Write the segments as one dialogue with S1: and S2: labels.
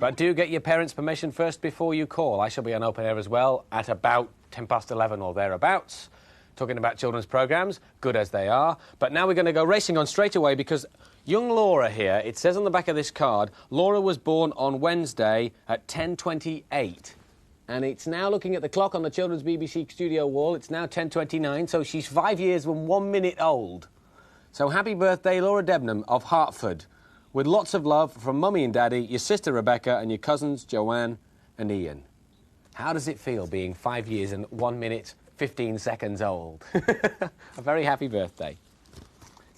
S1: But do get your parents' permission first before you call. I shall be on open air as well at about 11:10 or thereabouts, talking about children's programmes, good as they are. But now we're going to go racing on straight away because young Laura here, it says on the back of this card, Laura was born on Wednesday at 10:28. And it's now, looking at the clock on the Children's BBC studio wall, it's now 10:29, so she's 5 years and 1 minute old. So happy birthday, Laura Debnam of Hertford. With lots of love from Mummy and Daddy, your sister Rebecca and your cousins Joanne and Ian. How does it feel being 5 years and 1 minute, 15 seconds old? A very happy birthday.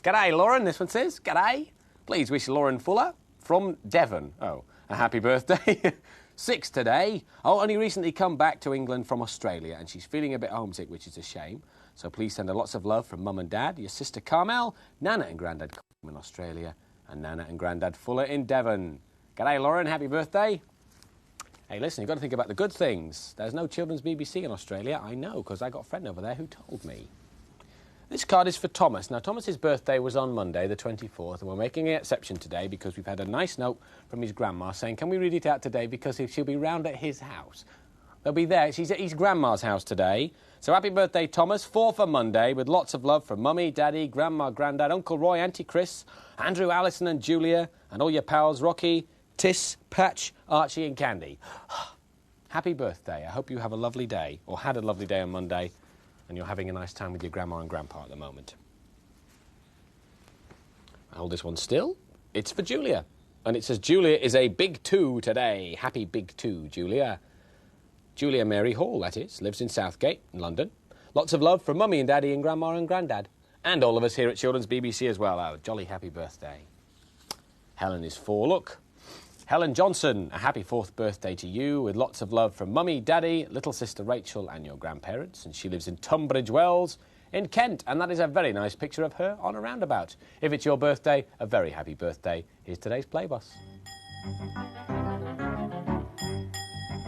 S1: G'day, Lauren, this one says. G'day. Please wish Lauren Fuller from Devon. Oh, a happy birthday. 6 today. Oh, only recently come back to England from Australia and she's feeling a bit homesick, which is a shame. So please send her lots of love from Mum and Dad, your sister Carmel, Nana and Grandad in Australia, and Nana and Grandad Fuller in Devon. G'day, Lauren. Happy birthday. Hey, listen, you've got to think about the good things. There's no Children's BBC in Australia. I know, because I got a friend over there who told me. This card is for Thomas. Now, Thomas's birthday was on Monday, the 24th, and we're making an exception today because we've had a nice note from his grandma saying, can we read it out today because she'll be round at his house. They'll be there. She's at his grandma's house today. So happy birthday, Thomas. 4 for Monday, with lots of love from Mummy, Daddy, Grandma, Grandad, Uncle Roy, Auntie Chris, Andrew, Alison and Julia, and all your pals, Rocky, Tiss, Patch, Archie and Candy. Happy birthday. I hope you have a lovely day, or had a lovely day on Monday, and you're having a nice time with your grandma and grandpa at the moment. I hold this one still. It's for Julia. And it says, Julia is a big 2 today. Happy big 2, Julia. Julia Mary Hall, that is, lives in Southgate, in London. Lots of love from Mummy and Daddy and Grandma and Grandad. And all of us here at Children's BBC as well. Oh, jolly happy birthday. Helen is 4, look. Helen Johnson, a happy 4th birthday to you, with lots of love from Mummy, Daddy, little sister Rachel and your grandparents. And she lives in Tunbridge Wells in Kent. And that is a very nice picture of her on a roundabout. If it's your birthday, a very happy birthday. Here's today's Play Bus.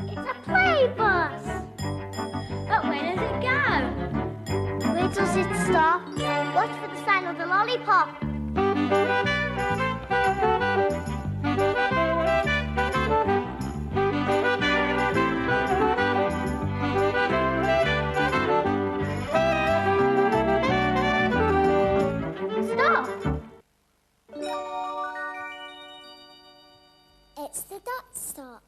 S2: It's a play bus! But where does it go? Where does it stop? Watch for the sign of the lollipop. It's the dot stop.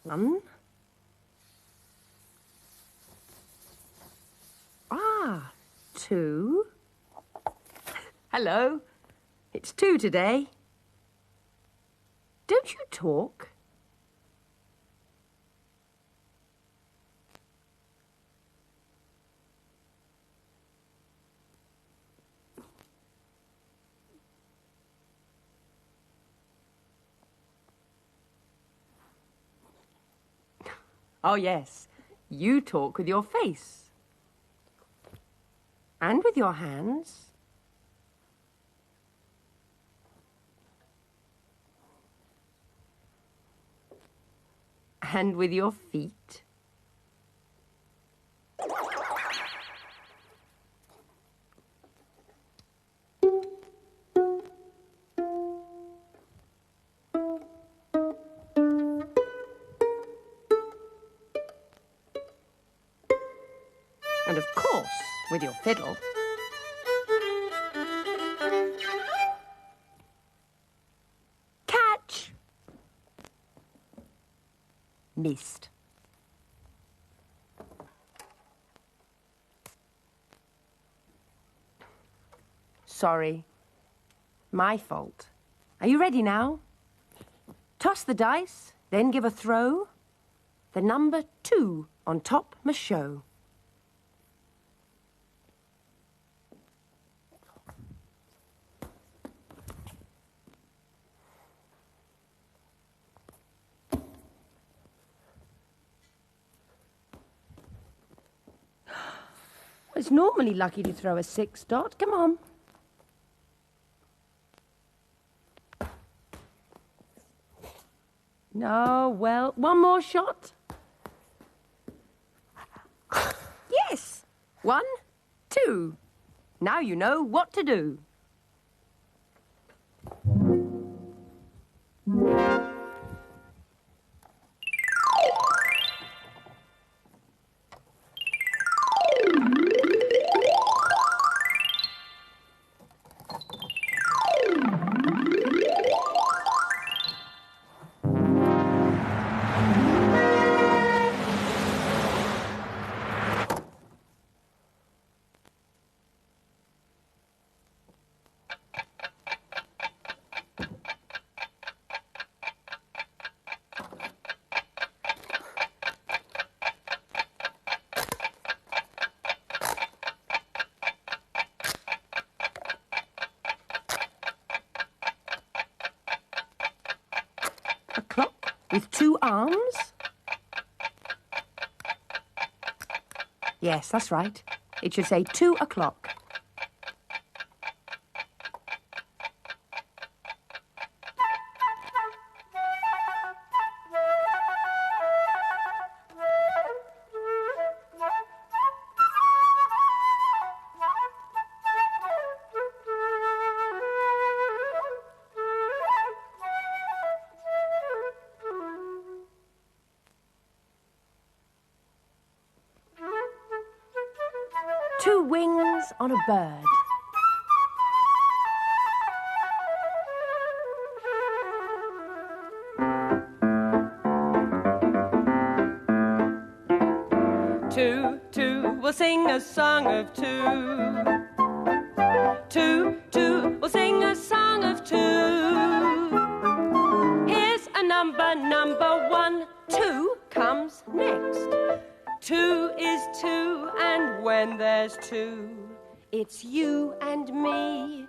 S3: One. Ah, 2. Hello. It's 2 today. Don't you talk? Oh, yes. You talk with your face. And with your hands. And with your feet. And, of course, with your fiddle. Catch! Missed. Sorry. My fault. Are you ready now? Toss the dice, then give a throw. The number 2 on top must show. It's normally lucky to throw a 6, Dot. Come on. No, well, one more shot. Yes. 1, 2. Now you know what to do. A clock with 2 arms? Yes, that's right. It should say 2 o'clock. Two wings on a bird. Two, two, we'll sing a song of two. Two, two, we'll sing a song of two. Here's a number 1. 2 comes next. 2 is 2, and when there's 2, it's you and me,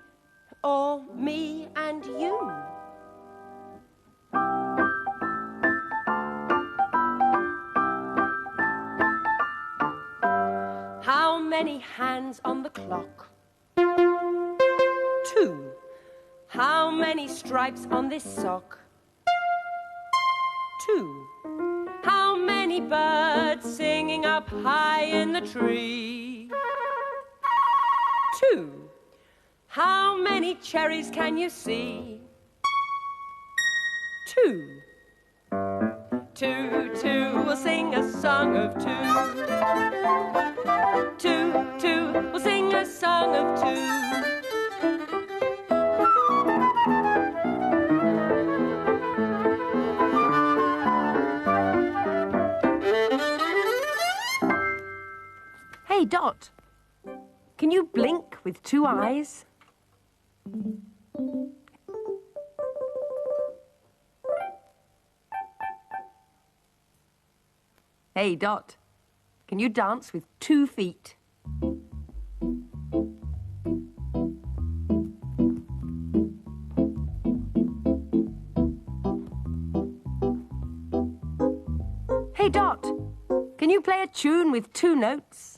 S3: or me and you. How many hands on the clock? 2. How many stripes on this sock? 2. How many birds singing up high in the tree? 2. How many cherries can you see? 2. 2, 2, we'll sing a song of 2. 2, 2, we'll sing a song of 2. Hey, Dot, can you blink with 2 eyes? Hey, Dot, can you dance with 2 feet? Hey, Dot, can you play a tune with 2 notes?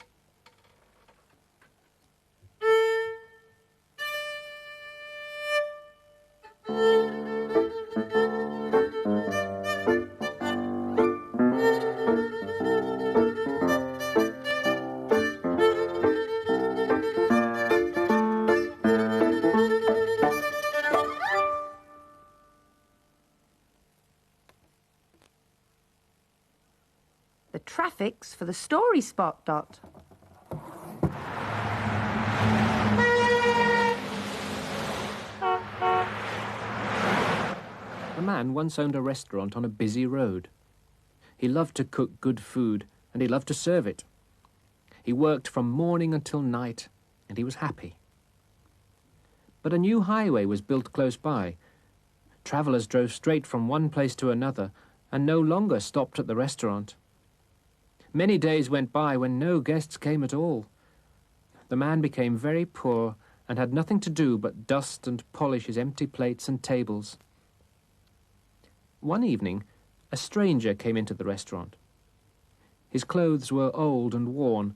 S3: The traffic's for the story spot, Dot.
S4: A man once owned a restaurant on a busy road. He loved to cook good food, and he loved to serve it. He worked from morning until night, and he was happy. But a new highway was built close by. Travellers drove straight from one place to another, and no longer stopped at the restaurant. Many days went by when no guests came at all. The man became very poor and had nothing to do but dust and polish his empty plates and tables. One evening, a stranger came into the restaurant. His clothes were old and worn,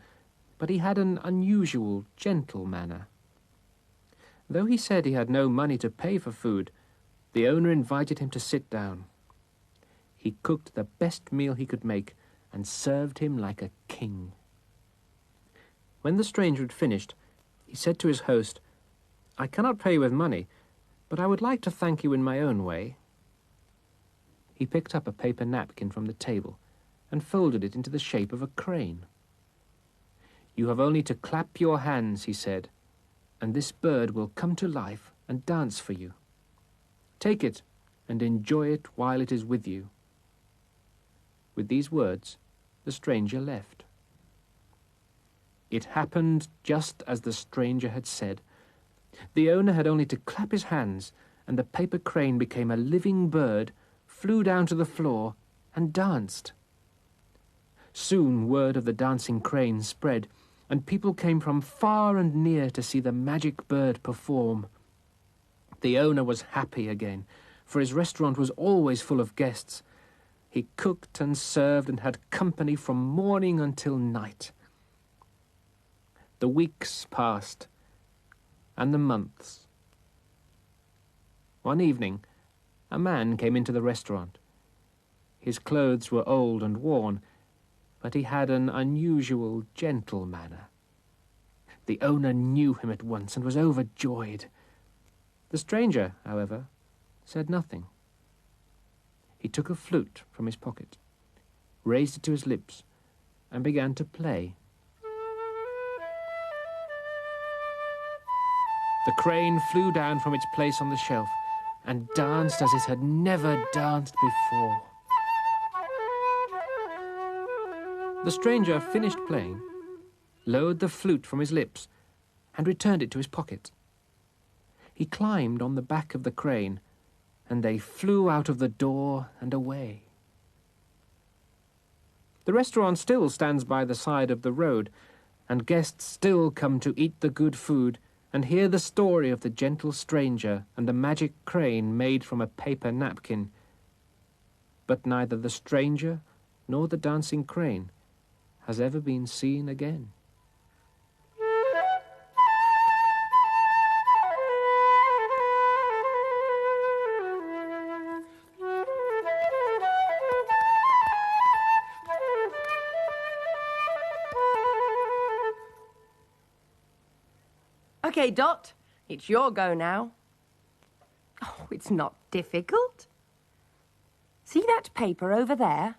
S4: but he had an unusual, gentle manner. Though he said he had no money to pay for food, the owner invited him to sit down. He cooked the best meal he could make and served him like a king. When the stranger had finished, He said to his host, "I cannot pay you with money, but I would like to thank you in my own way." He picked up a paper napkin from the table and folded it into the shape of a crane. "You have only to clap your hands," he said, "and this bird will come to life and dance for you. Take it and enjoy it while it is with you." With these words, the stranger left. It happened just as the stranger had said. The owner had only to clap his hands, and the paper crane became a living bird, flew down to the floor, and danced. Soon word of the dancing crane spread, and people came from far and near to see the magic bird perform. The owner was happy again, for his restaurant was always full of guests. He cooked and served and had company from morning until night. The weeks passed, and the months. One evening, a man came into the restaurant. His clothes were old and worn, but he had an unusual, gentle manner. The owner knew him at once and was overjoyed. The stranger, however, said nothing. He took a flute from his pocket, raised it to his lips, and began to play. The crane flew down from its place on the shelf and danced as it had never danced before. The stranger finished playing, lowered the flute from his lips, and returned it to his pocket. He climbed on the back of the crane, and they flew out of the door and away. The restaurant still stands by the side of the road, and guests still come to eat the good food and hear the story of the gentle stranger and the magic crane made from a paper napkin. But neither the stranger nor the dancing crane has ever been seen again.
S3: Okay, Dot, it's your go now. Oh, it's not difficult. See that paper over there?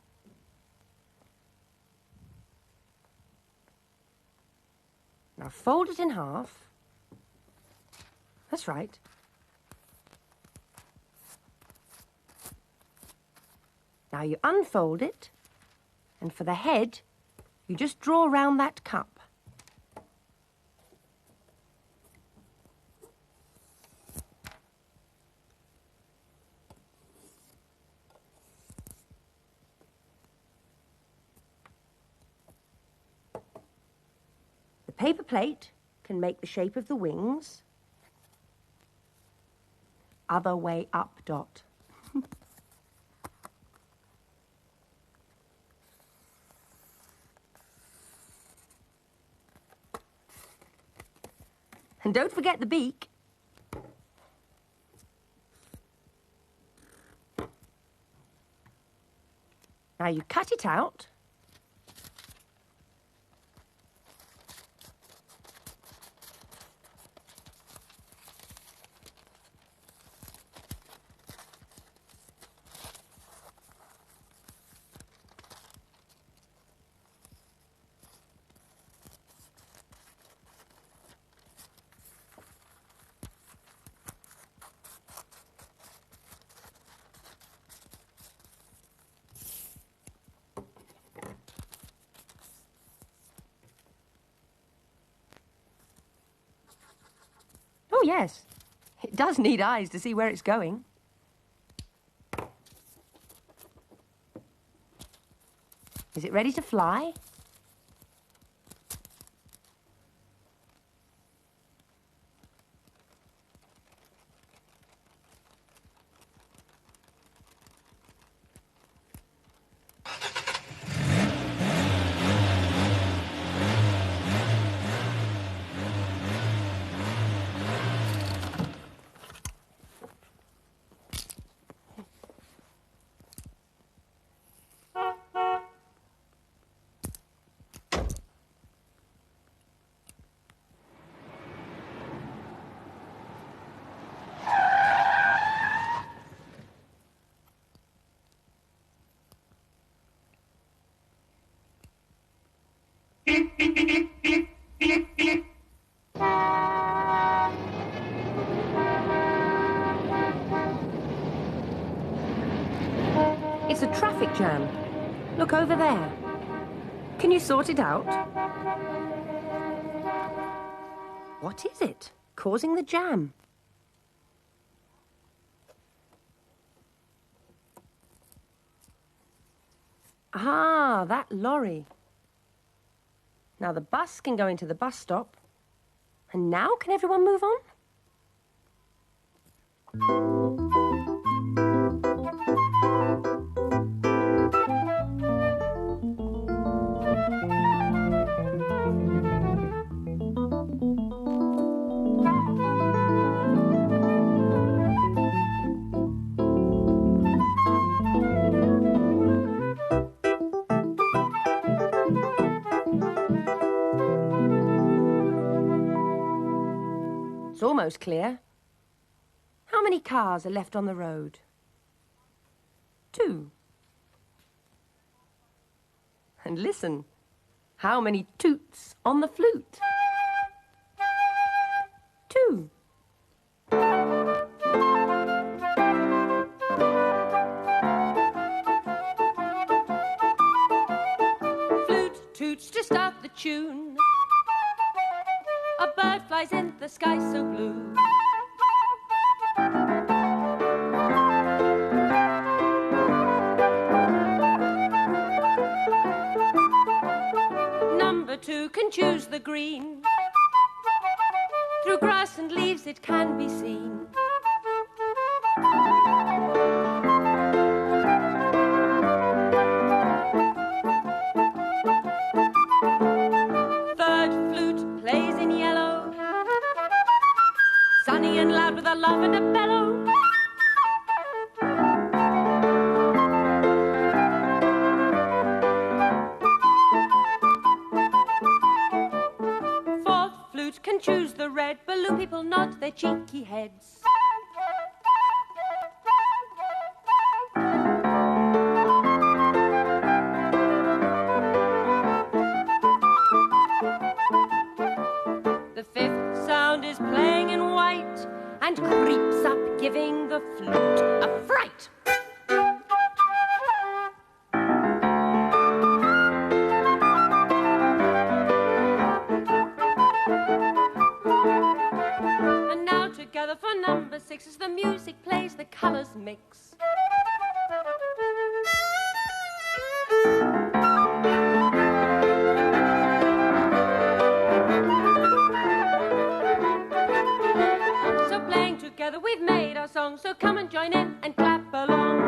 S3: Now fold it in half. That's right. Now you unfold it, and for the head, you just draw round that cup. The paper plate can make the shape of the wings. Other way up, Dot. And don't forget the beak. Now you cut it out. Oh, yes. It does need eyes to see where it's going. Is it ready to fly? sort it out? What is it causing the jam? Ah, that lorry. Now the bus can go into the bus stop. And now can everyone move on? It's almost clear. How many cars are left on the road? 2. And listen, how many toots on the flute? 2. Flute toots to start the tune. A bird flies in the sky so blue. Number 2 can choose the green. Through grass and leaves it can be seen. Third flute plays in yellow, sunny and loud with a laugh and a bellow. Fourth flute can choose the red, balloon people nod their cheeky heads. The fifth sound is playing in white and creeps up, giving the flute a fright. And now together for number 6 as the music plays, the colours mix. So playing together we've made our song, so come and join in and clap along.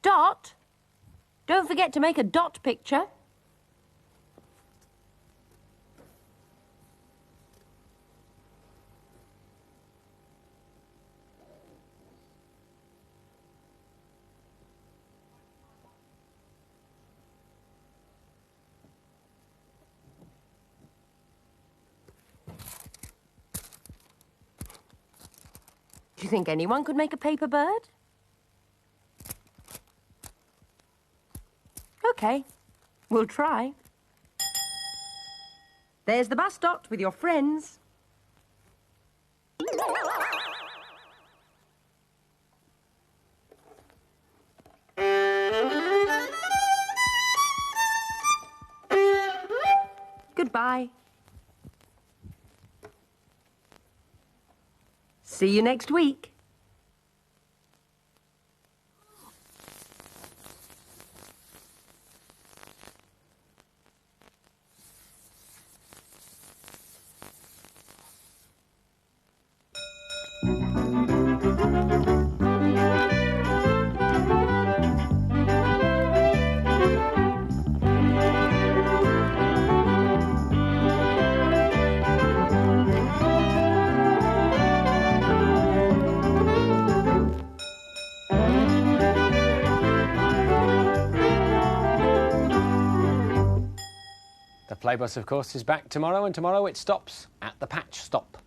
S3: Dot? Don't forget to make a dot picture. Do you think anyone could make a paper bird? OK, we'll try. There's the bus stop with your friends. Goodbye. See you next week.
S1: The Playbus, of course, is back tomorrow, and tomorrow it stops at the patch stop.